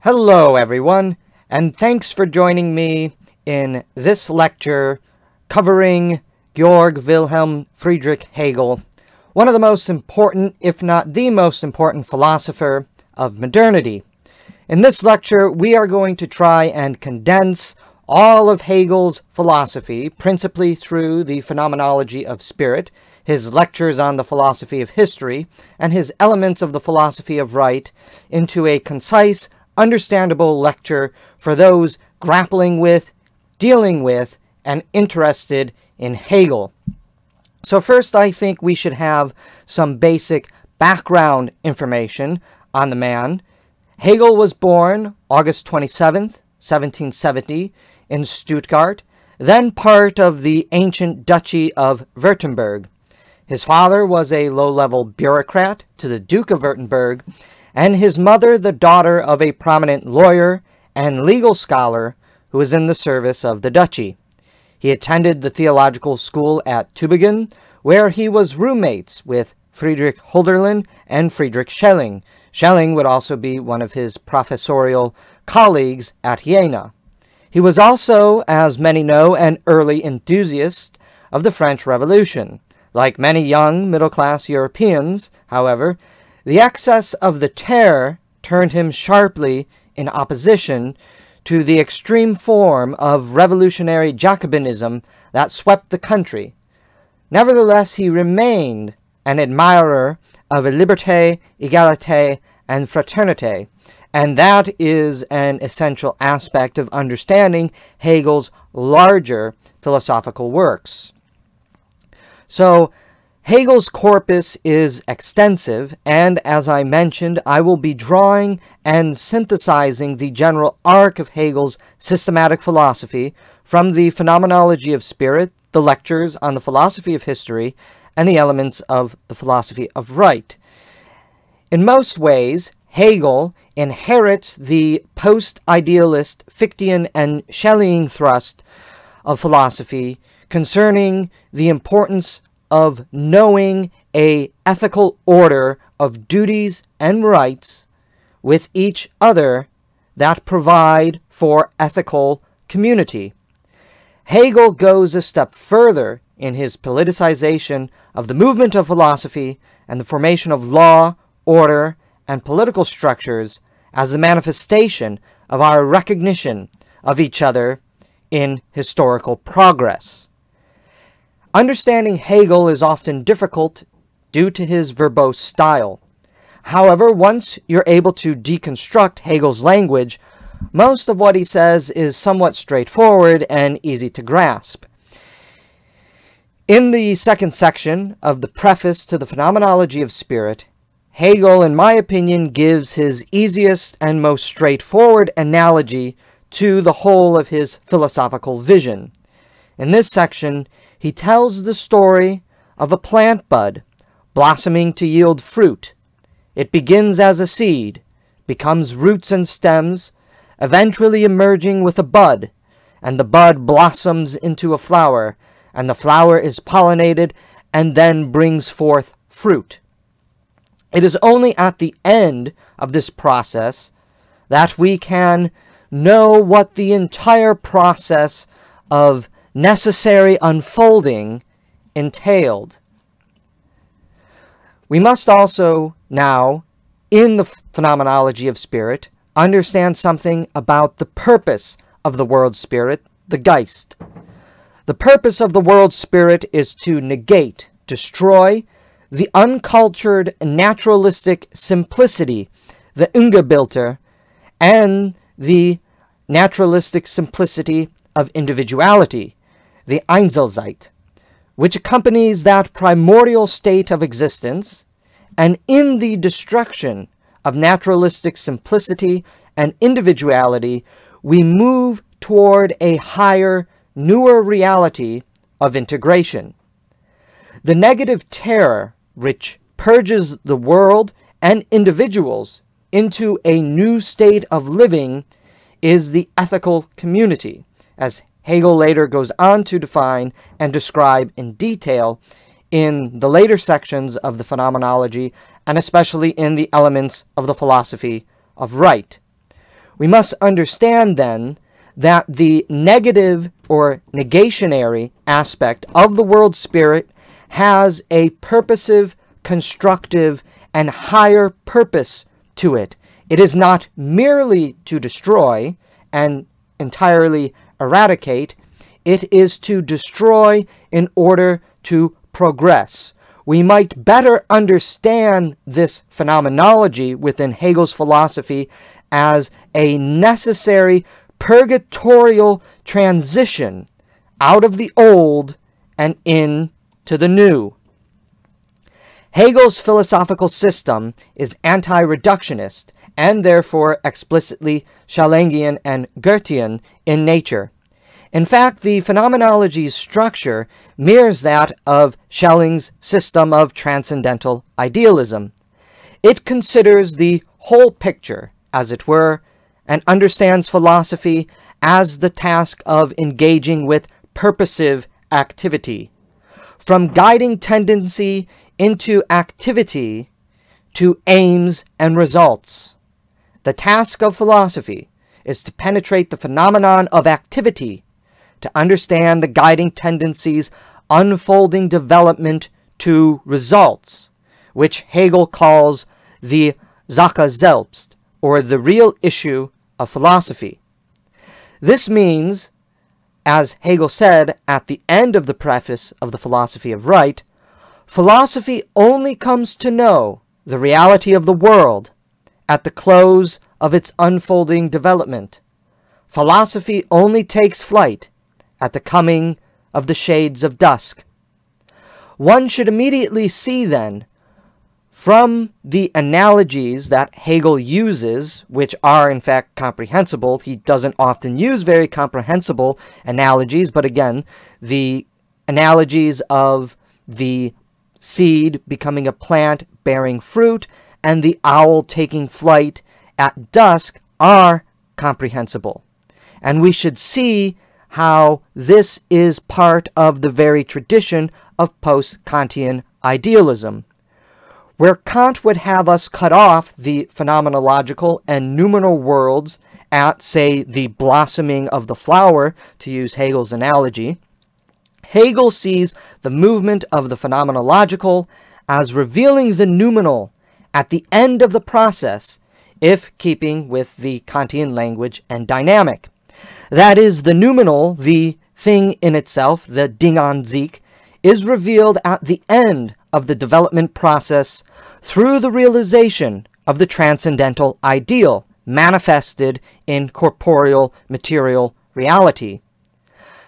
Hello everyone, and thanks for joining me in this lecture covering Georg Wilhelm Friedrich Hegel, one of the most important, if not the most important philosopher of modernity. In this lecture, we are going to try and condense all of Hegel's philosophy, principally through the Phenomenology of Spirit, his lectures on the philosophy of history, and his elements of the philosophy of right, into a concise, understandable lecture for those grappling with, dealing with, and interested in Hegel. So first, I think we should have some basic background information on the man. Hegel was born August 27th, 1770, in Stuttgart, then part of the ancient Duchy of Württemberg. His father was a low-level bureaucrat to the Duke of Württemberg, and his mother the daughter of a prominent lawyer and legal scholar who was in the service of the duchy. He attended the theological school at Tübingen, where he was roommates with Friedrich Hölderlin and Friedrich Schelling. Schelling would also be one of his professorial colleagues at Jena. He was also, as many know, an early enthusiast of the French Revolution. Like many young middle-class Europeans, however, the excess of the terror turned him sharply in opposition to the extreme form of revolutionary Jacobinism that swept the country. Nevertheless, he remained an admirer of liberté, égalité, and fraternité, and that is an essential aspect of understanding Hegel's larger philosophical works. So, Hegel's corpus is extensive, and as I mentioned, I will be drawing and synthesizing the general arc of Hegel's systematic philosophy from the Phenomenology of Spirit, the lectures on the philosophy of history, and the elements of the philosophy of right. In most ways, Hegel inherits the post-idealist Fichtean and Schelling thrust of philosophy concerning the importance of knowing an ethical order of duties and rights with each other that provide for ethical community. Hegel goes a step further in his politicization of the movement of philosophy and the formation of law, order, and political structures as a manifestation of our recognition of each other in historical progress. Understanding Hegel is often difficult due to his verbose style. However, once you're able to deconstruct Hegel's language, most of what he says is somewhat straightforward and easy to grasp. In the second section of the preface to the Phenomenology of Spirit, Hegel, in my opinion, gives his easiest and most straightforward analogy to the whole of his philosophical vision. In this section, he tells the story of a plant bud blossoming to yield fruit. It begins as a seed, becomes roots and stems, eventually emerging with a bud, and the bud blossoms into a flower, and the flower is pollinated and then brings forth fruit. It is only at the end of this process that we can know what the entire process of necessary unfolding entailed. We must also now, in the Phenomenology of Spirit, understand something about the purpose of the world spirit, the Geist. The purpose of the world spirit is to negate, destroy, the uncultured naturalistic simplicity, the Ungebilder, and the naturalistic simplicity of individuality, the Einzelsein, which accompanies that primordial state of existence, and in the destruction of naturalistic simplicity and individuality, we move toward a higher, newer reality of integration. The negative terror which purges the world and individuals into a new state of living is the ethical community, as Hegel later goes on to define and describe in detail in the later sections of the Phenomenology, and especially in the elements of the philosophy of right. We must understand then that the negative or negationary aspect of the world spirit has a purposive, constructive, and higher purpose to it. It is not merely to destroy and entirely eradicate. It is to destroy in order to progress. We might better understand this phenomenology within Hegel's philosophy as a necessary purgatorial transition out of the old and into the new. Hegel's philosophical system is anti-reductionist and therefore explicitly Schellingian and Goethean in nature. In fact, the phenomenology's structure mirrors that of Schelling's system of transcendental idealism. It considers the whole picture, as it were, and understands philosophy as the task of engaging with purposive activity. From guiding tendency into activity to aims and results. The task of philosophy is to penetrate the phenomenon of activity, to understand the guiding tendencies unfolding development to results, which Hegel calls the Sache selbst, or the real issue of philosophy. This means, as Hegel said at the end of the preface of the Philosophy of Right, philosophy only comes to know the reality of the world at the close of its unfolding development. Philosophy only takes flight at the coming of the shades of dusk. One should immediately see then, from the analogies that Hegel uses, which are in fact comprehensible — he doesn't often use very comprehensible analogies, but again, the analogies of the seed becoming a plant bearing fruit and the owl taking flight at dusk are comprehensible. And we should see how this is part of the very tradition of post-Kantian idealism, where Kant would have us cut off the phenomenological and noumenal worlds at, say, the blossoming of the flower, to use Hegel's analogy. Hegel sees the movement of the phenomenological as revealing the noumenal at the end of the process, if keeping with the Kantian language and dynamic. That is, the noumenal, the thing in itself, the Ding an sich, is revealed at the end of the development process through the realization of the transcendental ideal manifested in corporeal material reality.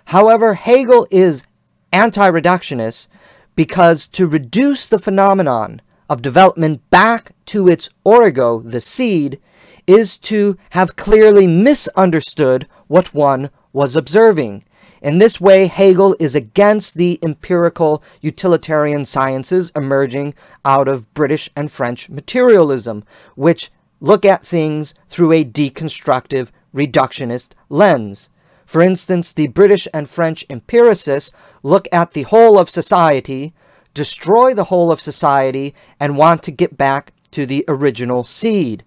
However, Hegel is anti-reductionist because to reduce the phenomenon of development back to its origo, the seed, is to have clearly misunderstood what one was observing. In this way, Hegel is against the empirical utilitarian sciences emerging out of British and French materialism, which look at things through a deconstructive, reductionist lens. For instance, the British and French empiricists look at the whole of society, destroy the whole of society, and want to get back to the original seed.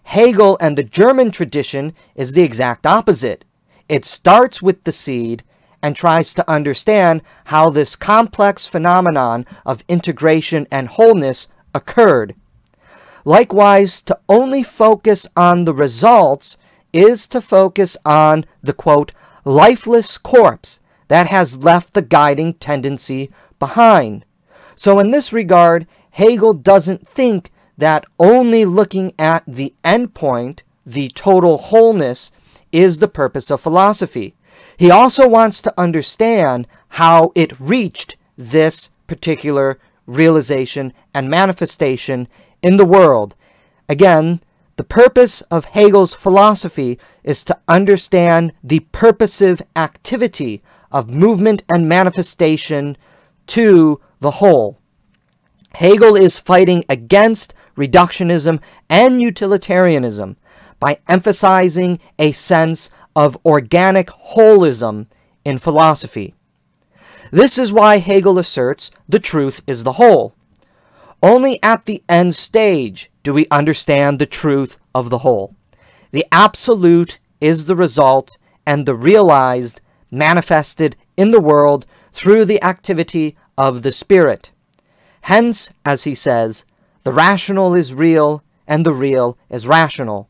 Hegel and the German tradition is the exact opposite. It starts with the seed and tries to understand how this complex phenomenon of integration and wholeness occurred. Likewise, to only focus on the results is to focus on the, quote, lifeless corpse that has left the guiding tendency behind. So in this regard, Hegel doesn't think that only looking at the endpoint, the total wholeness, is the purpose of philosophy. He also wants to understand how it reached this particular realization and manifestation in the world. Again, the purpose of Hegel's philosophy is to understand the purposive activity of movement and manifestation to the whole. Hegel is fighting against reductionism and utilitarianism by emphasizing a sense of organic holism in philosophy. This is why Hegel asserts the truth is the whole. Only at the end stage do we understand the truth of the whole. The absolute is the result and the realized manifested in the world through the activity of the spirit. Hence, as he says, the rational is real and the real is rational.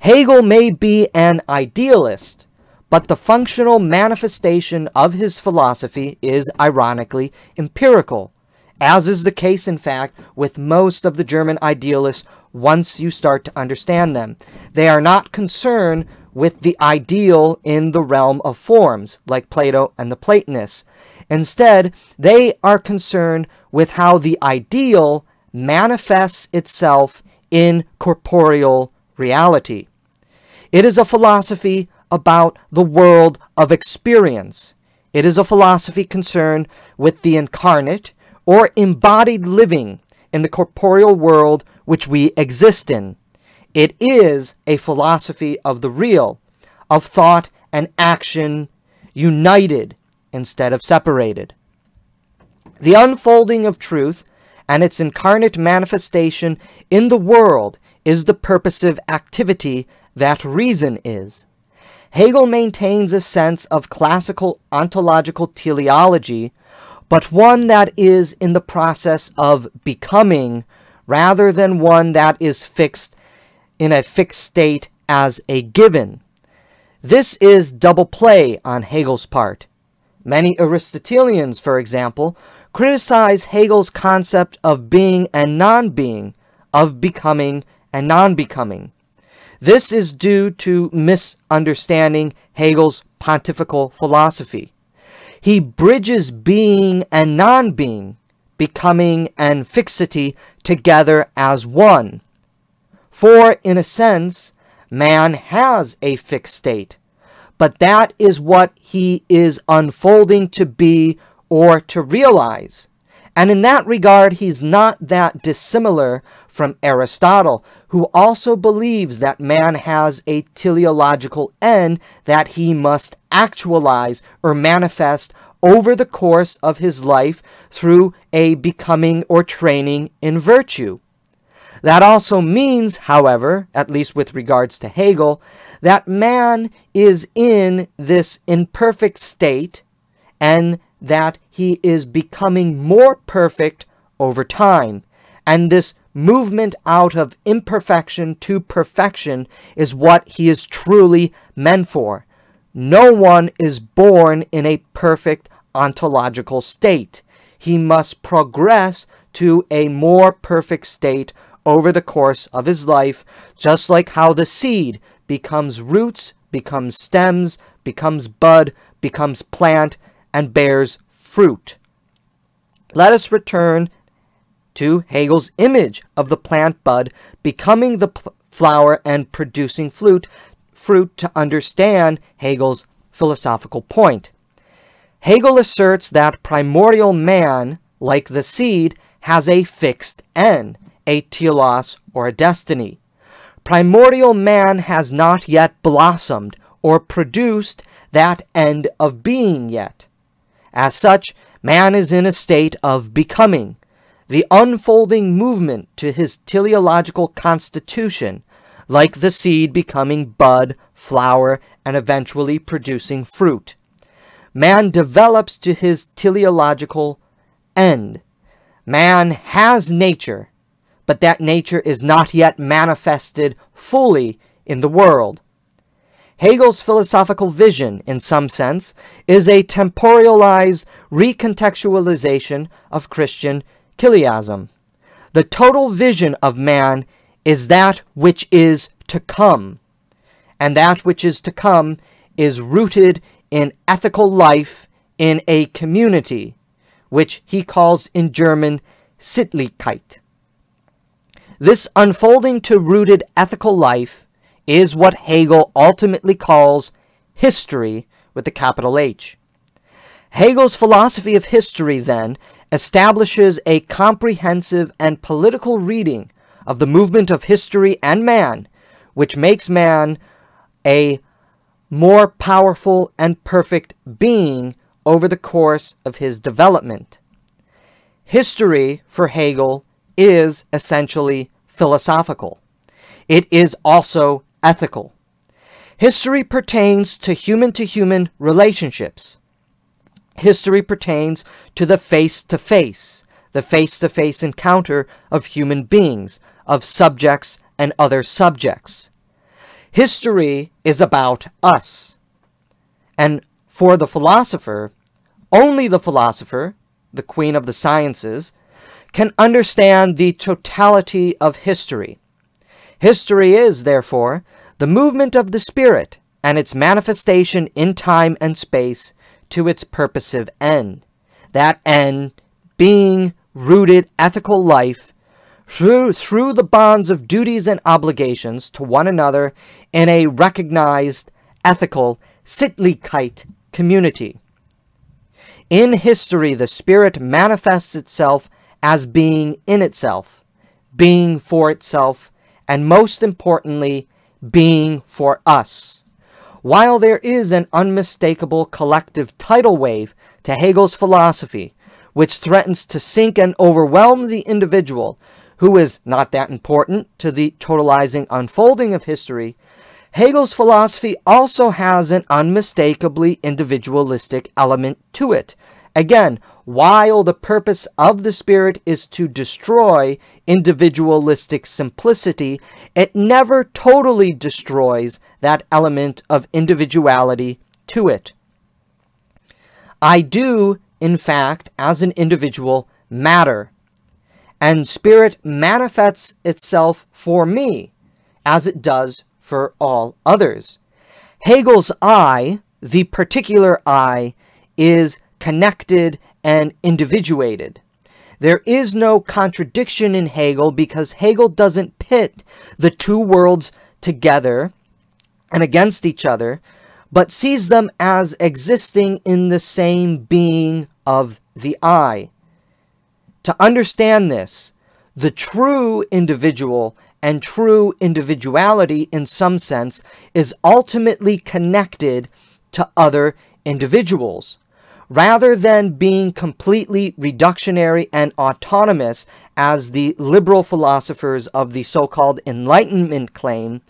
Hegel may be an idealist, but the functional manifestation of his philosophy is, ironically, empirical, as is the case, in fact, with most of the German idealists once you start to understand them. They are not concerned with the ideal in the realm of forms, like Plato and the Platonists. Instead, they are concerned with how the ideal manifests itself in corporeal reality. It is a philosophy about the world of experience. It is a philosophy concerned with the incarnate or embodied living in the corporeal world which we exist in. It is a philosophy of the real, of thought and action united instead of separated. The unfolding of truth and its incarnate manifestation in the world is the purposive activity that reason is. Hegel maintains a sense of classical ontological teleology, but one that is in the process of becoming, rather than one that is fixed in a fixed state as a given. This is double play on Hegel's part. Many Aristotelians, for example, criticize Hegel's concept of being and non-being, of becoming and non-becoming. This is due to misunderstanding Hegel's pontifical philosophy. He bridges being and non-being, becoming and fixity together as one. For, in a sense, man has a fixed state, but that is what he is unfolding to be or to realize. And in that regard, he's not that dissimilar from Aristotle, who also believes that man has a teleological end that he must actualize or manifest over the course of his life through a becoming or training in virtue. That also means, however, at least with regards to Hegel, that man is in this imperfect state and that he is becoming more perfect over time. And this movement out of imperfection to perfection is what he is truly meant for. No one is born in a perfect ontological state. He must progress to a more perfect state over the course of his life, just like how the seed becomes roots, becomes stems, becomes bud, becomes plant, and bears fruit. Let us return to Hegel's image of the plant bud becoming the flower and producing fruit to understand Hegel's philosophical point. Hegel asserts that primordial man, like the seed, has a fixed end, a telos or a destiny. Primordial man has not yet blossomed or produced that end of being yet. As such, man is in a state of becoming, the unfolding movement to his teleological constitution, like the seed becoming bud, flower, and eventually producing fruit. Man develops to his teleological end. Man has nature, but that nature is not yet manifested fully in the world. Hegel's philosophical vision, in some sense, is a temporalized recontextualization of Christian chiasm. The total vision of man is that which is to come, and that which is to come is rooted in ethical life in a community, which he calls in German Sittlichkeit. This unfolding to rooted ethical life is what Hegel ultimately calls history with a capital H. Hegel's philosophy of history, then, establishes a comprehensive and political reading of the movement of history and man, which makes man a more powerful and perfect being over the course of his development. History, for Hegel, is essentially philosophical. It is also ethical. History pertains to human relationships. History pertains to the face-to-face encounter of human beings, of subjects and other subjects. History is about us. And for the philosopher, only the philosopher, the queen of the sciences, can understand the totality of history. History is, therefore, the movement of the spirit and its manifestation in time and space to its purposive end. That end being rooted ethical life through the bonds of duties and obligations to one another in a recognized ethical Sittlichkeit community. In history, the spirit manifests itself as being in itself, being for itself, and most importantly, being for us. While there is an unmistakable collective tidal wave to Hegel's philosophy, which threatens to sink and overwhelm the individual, who is not that important to the totalizing unfolding of history, Hegel's philosophy also has an unmistakably individualistic element to it. Again, while the purpose of the spirit is to destroy individualistic simplicity, it never totally destroys that element of individuality to it. I do, in fact, as an individual, matter, and spirit manifests itself for me, as it does for all others. Hegel's I, the particular I, is connected and individuated. There is no contradiction in Hegel because Hegel doesn't pit the two worlds together and against each other, but sees them as existing in the same being of the I. To understand this, the true individual and true individuality in some sense is ultimately connected to other individuals. Rather than being completely reductionary and autonomous, as the liberal philosophers of the so-called Enlightenment claim,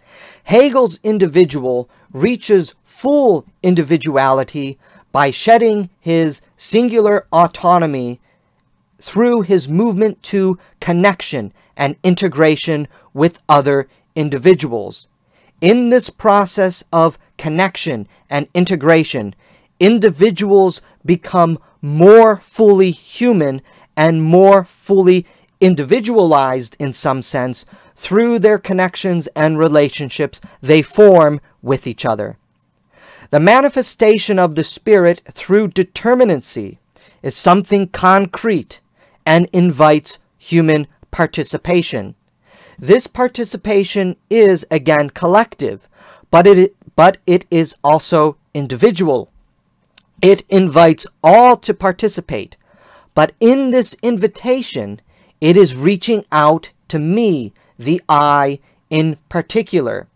Hegel's individual reaches full individuality by shedding his singular autonomy through his movement to connection and integration with other individuals. In this process of connection and integration, individuals become more fully human and more fully individualized in some sense through their connections and relationships they form with each other. The manifestation of the spirit through determinacy is something concrete and invites human participation. This participation is again collective, but it is also individual. It invites all to participate, but in this invitation, it is reaching out to me, the I in particular.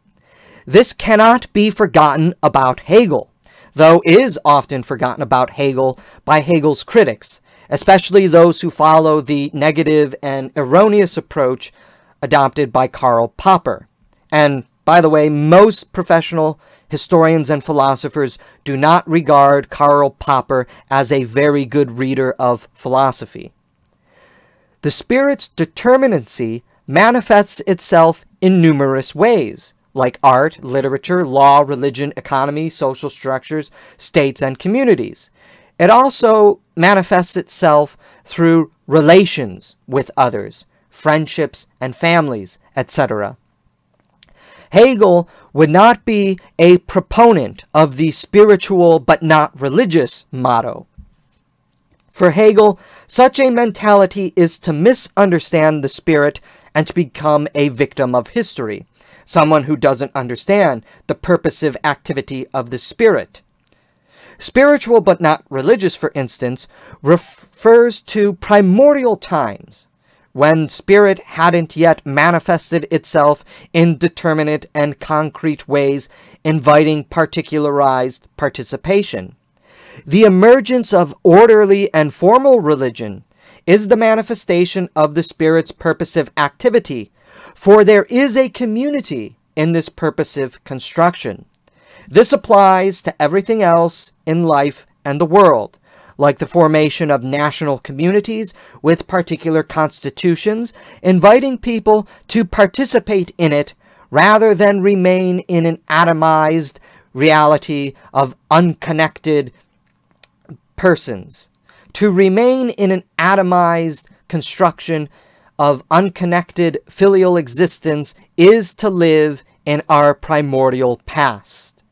This cannot be forgotten about Hegel, though it is often forgotten about Hegel by Hegel's critics, especially those who follow the negative and erroneous approach adopted by Karl Popper. And, by the way, most professional historians and philosophers do not regard Karl Popper as a very good reader of philosophy. The spirit's determinacy manifests itself in numerous ways, like art, literature, law, religion, economy, social structures, states, and communities. It also manifests itself through relations with others, friendships and families, etc. Hegel would not be a proponent of the spiritual but not religious motto. For Hegel, such a mentality is to misunderstand the spirit and to become a victim of history, someone who doesn't understand the purposive activity of the spirit. Spiritual but not religious, for instance, refers to primordial times, when spirit hadn't yet manifested itself in determinate and concrete ways, inviting particularized participation. The emergence of orderly and formal religion is the manifestation of the spirit's purposive activity, for there is a community in this purposive construction. This applies to everything else in life and the world, like the formation of national communities with particular constitutions, inviting people to participate in it rather than remain in an atomized reality of unconnected persons. To remain in an atomized construction of unconnected filial existence is to live in our primordial past.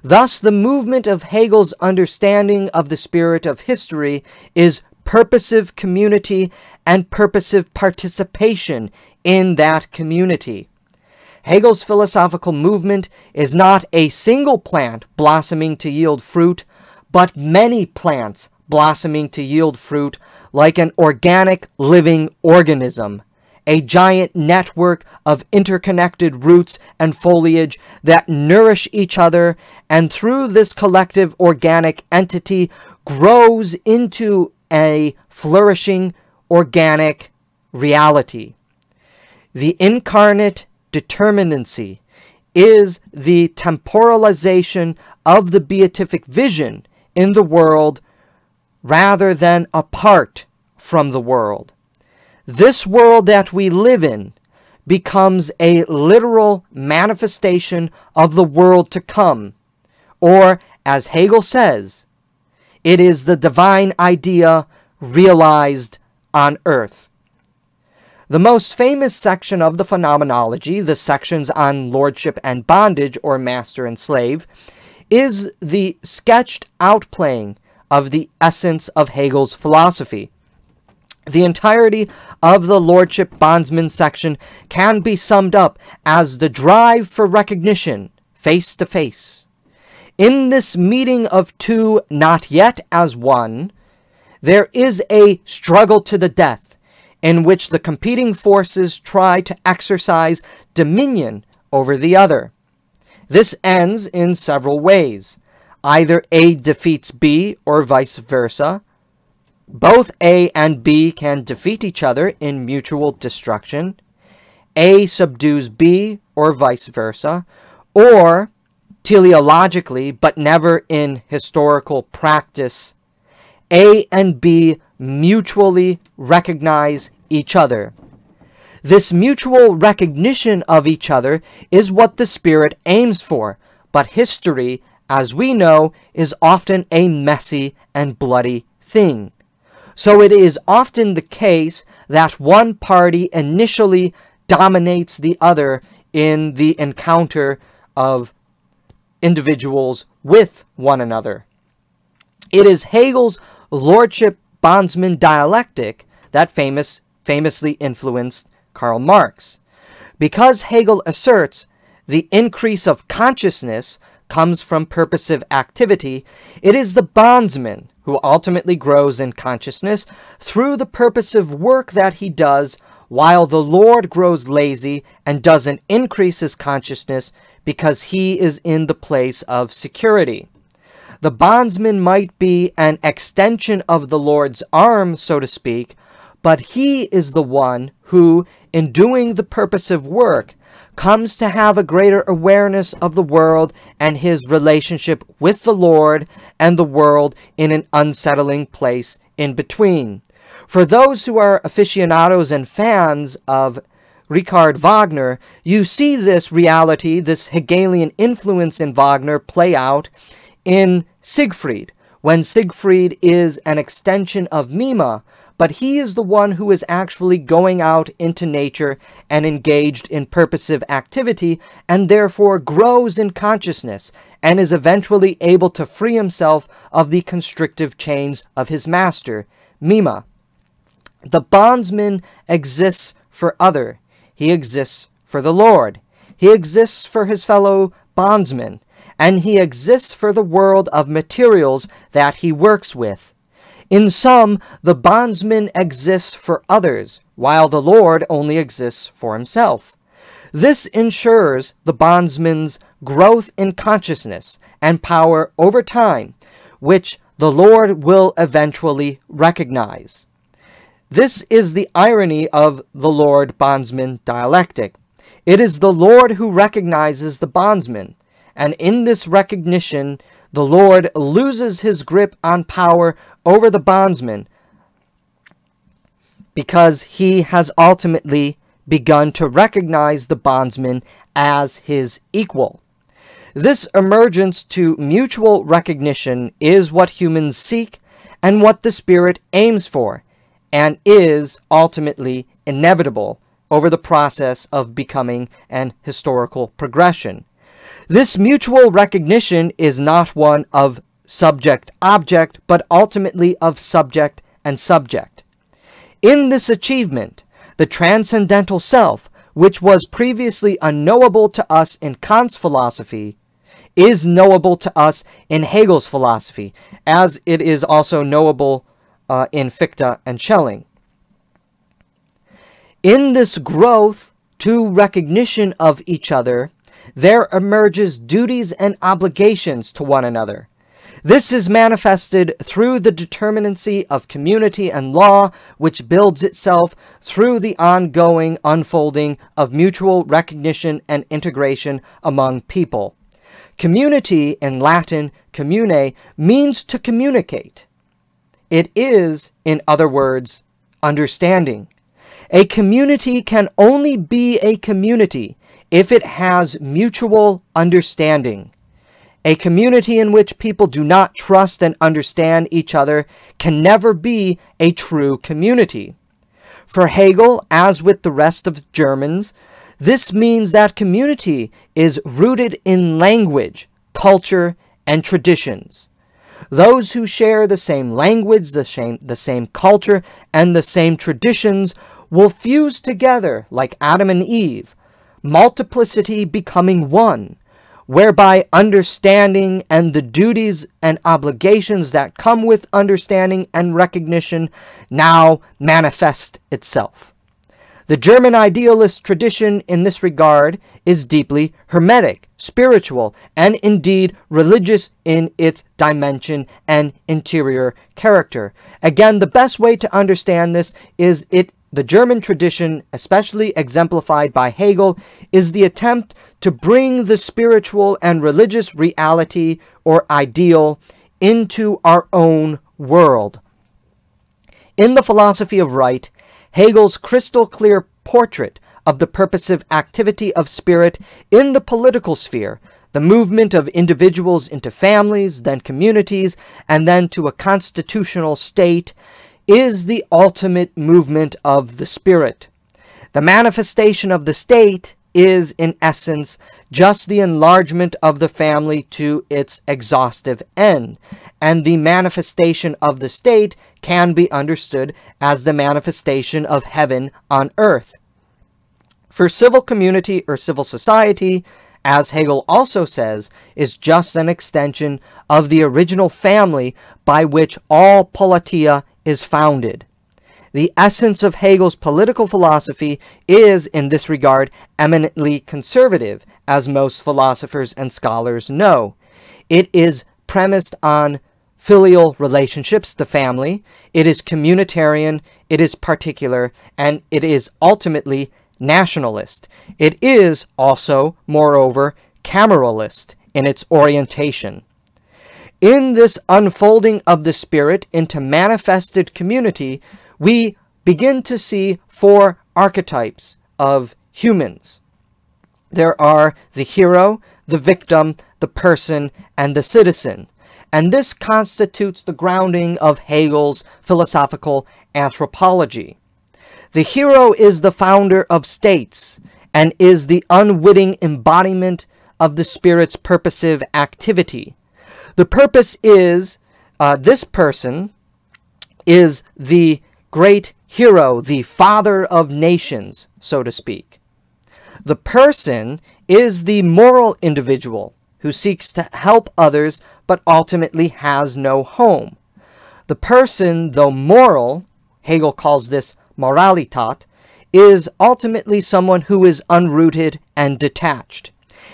Thus, the movement of Hegel's understanding of the spirit of history is purposive community and purposive participation in that community. Hegel's philosophical movement is not a single plant blossoming to yield fruit, but many plants blossoming to yield fruit like an organic living organism, a giant network of interconnected roots and foliage that nourish each other, and through this collective organic entity grows into a flourishing organic reality. The incarnate determinancy is the temporalization of the beatific vision in the world rather than apart from the world. This world that we live in becomes a literal manifestation of the world to come, or, as Hegel says, it is the divine idea realized on earth. The most famous section of the Phenomenology, the sections on lordship and bondage, or master and slave, is the sketched outplaying of the essence of Hegel's philosophy. The entirety of the lordship bondsman section can be summed up as the drive for recognition, face to face. In this meeting of two not yet as one, there is a struggle to the death, in which the competing forces try to exercise dominion over the other. This ends in several ways. Either A defeats B or vice versa. Both A and B can defeat each other in mutual destruction. A subdues B or vice versa. Or, teleologically, but never in historical practice, A and B mutually recognize each other. This mutual recognition of each other is what the spirit aims for, but history, as we know, is often a messy and bloody thing. So it is often the case that one party initially dominates the other in the encounter of individuals with one another. It is Hegel's lordship bondsman dialectic that famously influenced Karl Marx. Because Hegel asserts the increase of consciousness comes from purposive activity, it is the bondsman who ultimately grows in consciousness through the purposive work that he does, while the Lord grows lazy and doesn't increase his consciousness because he is in the place of security. The bondsman might be an extension of the Lord's arm, so to speak, but he is the one who, in doing the purposive work, comes to have a greater awareness of the world and his relationship with the Lord and the world in an unsettling place in between. For those who are aficionados and fans of Richard Wagner, you see this reality, this Hegelian influence in Wagner play out in Siegfried, when Siegfried is an extension of Mima, but he is the one who is actually going out into nature and engaged in purposive activity, and therefore grows in consciousness, and is eventually able to free himself of the constrictive chains of his master, Mima. The bondsman exists for other. He exists for the Lord. He exists for his fellow bondsmen, and he exists for the world of materials that he works with. In sum, the bondsman exists for others, while the Lord only exists for himself. This ensures the bondsman's growth in consciousness and power over time, which the Lord will eventually recognize. This is the irony of the Lord-bondsman dialectic. It is the Lord who recognizes the bondsman, and in this recognition, the Lord loses his grip on power over the bondsman because he has ultimately begun to recognize the bondsman as his equal. This emergence to mutual recognition is what humans seek and what the Spirit aims for, and is ultimately inevitable over the process of becoming an historical progression. This mutual recognition is not one of subject-object, but ultimately of subject and subject. In this achievement, the transcendental self, which was previously unknowable to us in Kant's philosophy, is knowable to us in Hegel's philosophy, as it is also knowable in Fichte and Schelling. In this growth to recognition of each other, there emerges duties and obligations to one another. This is manifested through the determinacy of community and law, which builds itself through the ongoing unfolding of mutual recognition and integration among people. Community, in Latin, commune, means to communicate. It is, in other words, understanding. A community can only be a community if it has mutual understanding. A community in which people do not trust and understand each other can never be a true community. For Hegel, as with the rest of Germans, this means that community is rooted in language, culture, and traditions. Those who share the same language, the same culture, and the same traditions will fuse together like Adam and Eve, multiplicity becoming one, whereby understanding and the duties and obligations that come with understanding and recognition now manifest itself. The German idealist tradition in this regard is deeply hermetic, spiritual, and indeed religious in its dimension and interior character. Again, the best way to understand this is the German tradition, especially exemplified by Hegel, is the attempt to bring the spiritual and religious reality or ideal into our own world. In the philosophy of right, Hegel's crystal-clear portrait of the purposive activity of spirit in the political sphere, the movement of individuals into families, then communities, and then to a constitutional state, is the ultimate movement of the spirit. The manifestation of the state is, in essence, just the enlargement of the family to its exhaustive end, and the manifestation of the state can be understood as the manifestation of heaven on earth. For civil community or civil society, as Hegel also says, is just an extension of the original family by which all politeia is founded. The essence of Hegel's political philosophy is, in this regard, eminently conservative, as most philosophers and scholars know. It is premised on filial relationships, the family. It is communitarian, it is particular, and it is ultimately nationalist. It is also, moreover, cameralist in its orientation. In this unfolding of the spirit into manifested community, we begin to see four archetypes of humans. There are the hero, the victim, the person, and the citizen. And this constitutes the grounding of Hegel's philosophical anthropology. The hero is the founder of states and is the unwitting embodiment of the spirit's purposive activity. The purpose is, this person is the great hero, the father of nations, so to speak. The person is the moral individual who seeks to help others but ultimately has no home. The person, though moral, Hegel calls this moralitat, is ultimately someone who is unrooted and detached.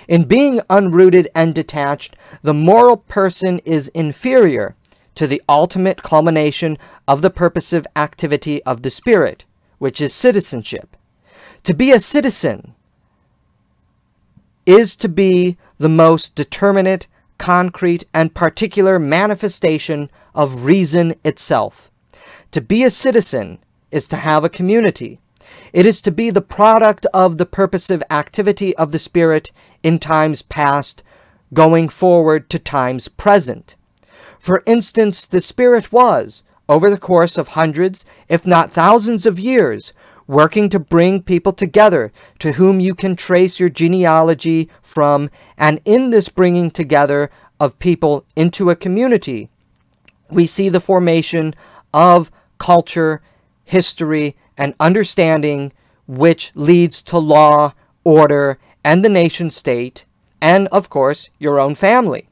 In being unrooted and detached, the moral person is inferior to the ultimate culmination of the purposive activity of the spirit, which is citizenship. To be a citizen, is to be the most determinate, concrete, and particular manifestation of reason itself. To be a citizen is to have a community. It is to be the product of the purposive activity of the spirit in times past, going forward to times present. For instance, the spirit was, over the course of hundreds, if not thousands of years, working to bring people together to whom you can trace your genealogy from, and in this bringing together of people into a community, we see the formation of culture, history, and understanding, which leads to law, order, and the nation state, and, of course, your own family.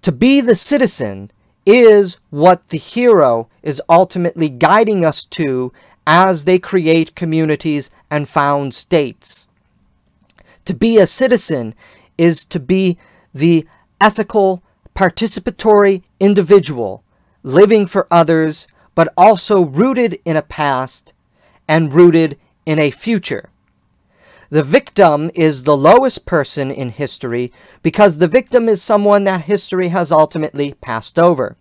To be the citizen is what the hero is ultimately guiding us to as they create communities and found states. To be a citizen is to be the ethical, participatory individual, living for others, but also rooted in a past and rooted in a future. The victim is the lowest person in history because the victim is someone that history has ultimately passed over.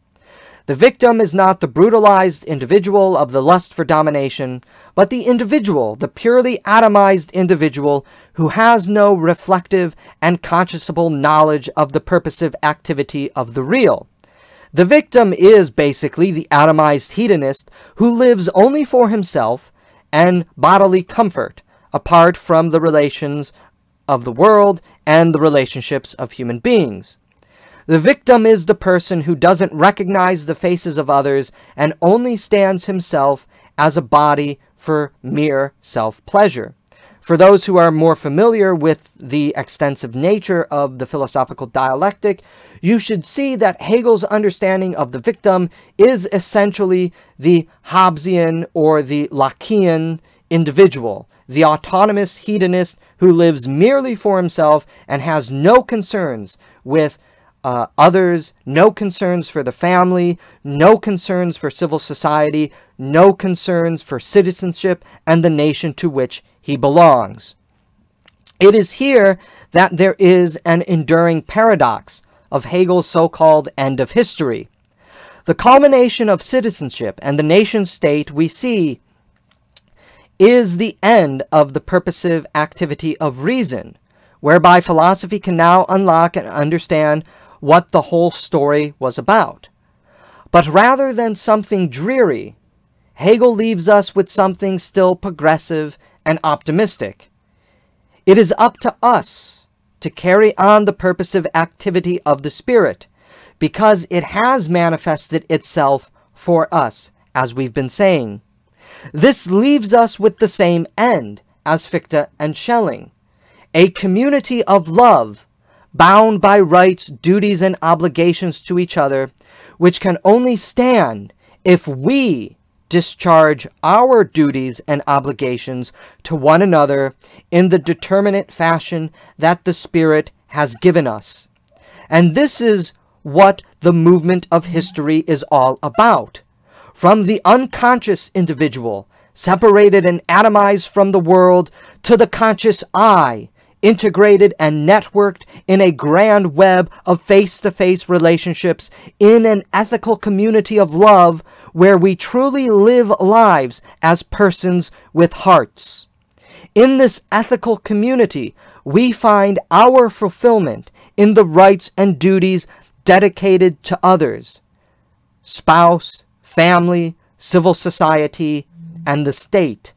The victim is not the brutalized individual of the lust for domination, but the individual, the purely atomized individual who has no reflective and consciousable knowledge of the purposive activity of the real. The victim is basically the atomized hedonist who lives only for himself and bodily comfort, apart from the relations of the world and the relationships of human beings. The victim is the person who doesn't recognize the faces of others and only stands himself as a body for mere self-pleasure. For those who are more familiar with the extensive nature of the philosophical dialectic, you should see that Hegel's understanding of the victim is essentially the Hobbesian or the Lockean individual, the autonomous hedonist who lives merely for himself and has no concerns with others, no concerns for the family, no concerns for civil society, no concerns for citizenship and the nation to which he belongs. It is here that there is an enduring paradox of Hegel's so-called end of history. The culmination of citizenship and the nation-state we see is the end of the purposive activity of reason, whereby philosophy can now unlock and understand what the whole story was about. But rather than something dreary, Hegel leaves us with something still progressive and optimistic. It is up to us to carry on the purposive activity of the spirit, because it has manifested itself for us, as we've been saying. This leaves us with the same end as Fichte and Schelling, a community of love, bound by rights, duties, and obligations to each other, which can only stand if we discharge our duties and obligations to one another in the determinate fashion that the Spirit has given us. And this is what the movement of history is all about. From the unconscious individual, separated and atomized from the world, to the conscious I, integrated and networked in a grand web of face-to-face relationships in an ethical community of love where we truly live lives as persons with hearts. In this ethical community, we find our fulfillment in the rights and duties dedicated to others: spouse, family, civil society, and the state.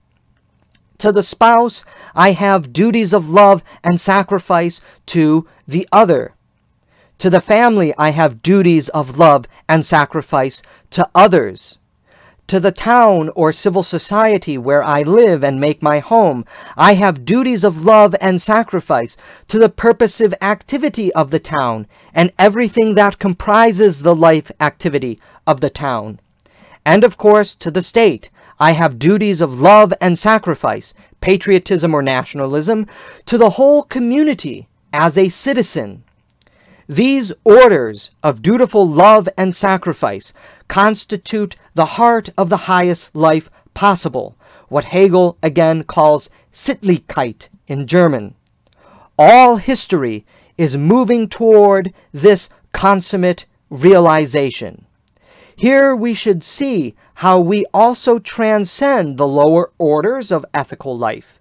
To the spouse, I have duties of love and sacrifice to the other. To the family, I have duties of love and sacrifice to others. To the town or civil society where I live and make my home, I have duties of love and sacrifice to the purposive activity of the town and everything that comprises the life activity of the town. And of course, to the state, I have duties of love and sacrifice, patriotism or nationalism, to the whole community as a citizen. These orders of dutiful love and sacrifice constitute the heart of the highest life possible, what Hegel again calls Sittlichkeit in German. All history is moving toward this consummate realization. Here we should see how we also transcend the lower orders of ethical life.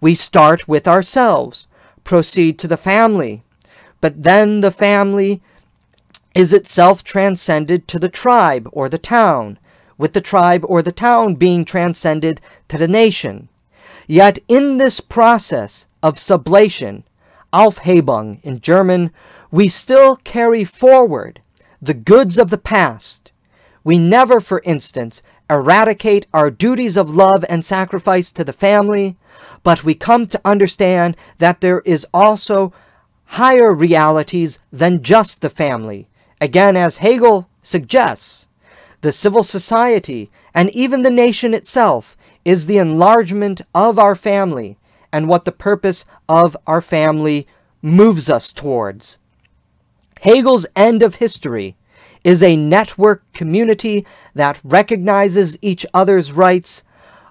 We start with ourselves, proceed to the family, but then the family is itself transcended to the tribe or the town, with the tribe or the town being transcended to the nation. Yet in this process of sublation, Aufhebung in German, we still carry forward the goods of the past. We never, for instance, eradicate our duties of love and sacrifice to the family, but we come to understand that there is also higher realities than just the family. Again, as Hegel suggests, the civil society and even the nation itself is the enlargement of our family and what the purpose of our family moves us towards. Hegel's end of history is a network community that recognizes each other's rights,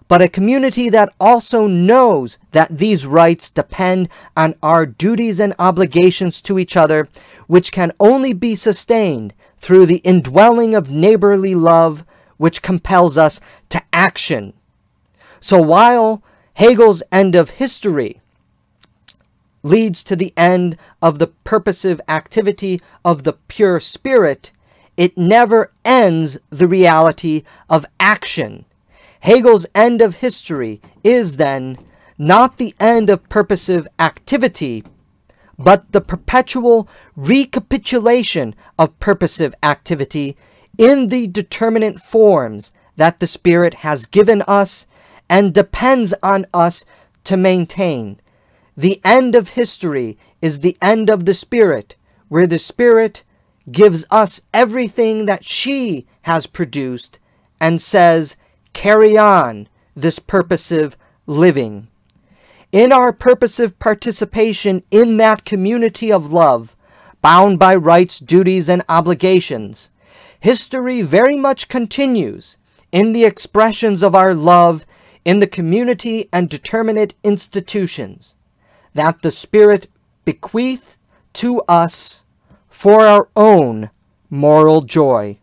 but a community that also knows that these rights depend on our duties and obligations to each other, which can only be sustained through the indwelling of neighborly love, which compels us to action. So while Hegel's end of history leads to the end of the purposive activity of the pure spirit, it never ends the reality of action. Hegel's end of history is then not the end of purposive activity, but the perpetual recapitulation of purposive activity in the determinate forms that the Spirit has given us and depends on us to maintain. The end of history is the end of the Spirit, where the Spirit gives us everything that she has produced and says, carry on this purposive living. In our purposive participation in that community of love, bound by rights, duties, and obligations, history very much continues in the expressions of our love in the community and determinate institutions that the Spirit bequeathed to us for our own moral joy.